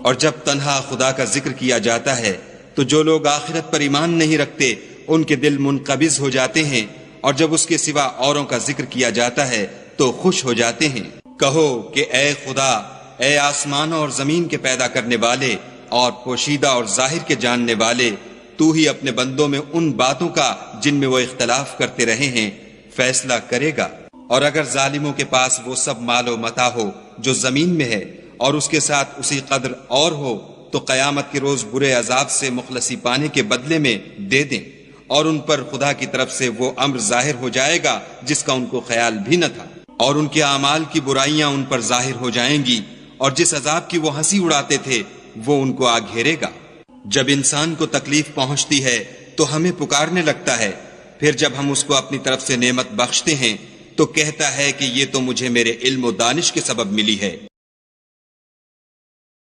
और जब तन्हा खुदा का जिक्र किया जाता है तो जो लोग आखिरत पर ईमान नहीं रखते उनके दिल मुनकबिज हो जाते हैं, और जब उसके सिवा औरों का जिक्र किया जाता है तो खुश हो जाते हैं। कहो कि ए खुदा, ए आसमानों और जमीन के पैदा करने वाले और पोशीदा और जाहिर के जानने वाले, तू ही अपने बंदों में उन बातों का जिनमें वो इख्तलाफ करते रहे हैं फैसला करेगा। और अगर जालिमों के पास वो सब मालो मता हो जो जमीन में है और उसके साथ उसी कद्र और हो, तो कयामत के रोज बुरे अजाब से मुखलसी पाने के बदले में दे दें, और उन पर खुदा की तरफ से वो अम्र जाहिर हो जाएगा जिसका उनको ख्याल भी न था, और उनके अमाल की बुराइयां उन पर जाहिर हो जाएंगी, और जिस अजाब की वो हंसी उड़ाते थे वो उनको आ घेरेगा। जब इंसान को तकलीफ पहुंचती है तो हमें पुकारने लगता है, फिर जब हम उसको अपनी तरफ से नेमत बख्शते हैं तो कहता है कि ये तो मुझे मेरे इल्म और दानिश के सबब मिली है।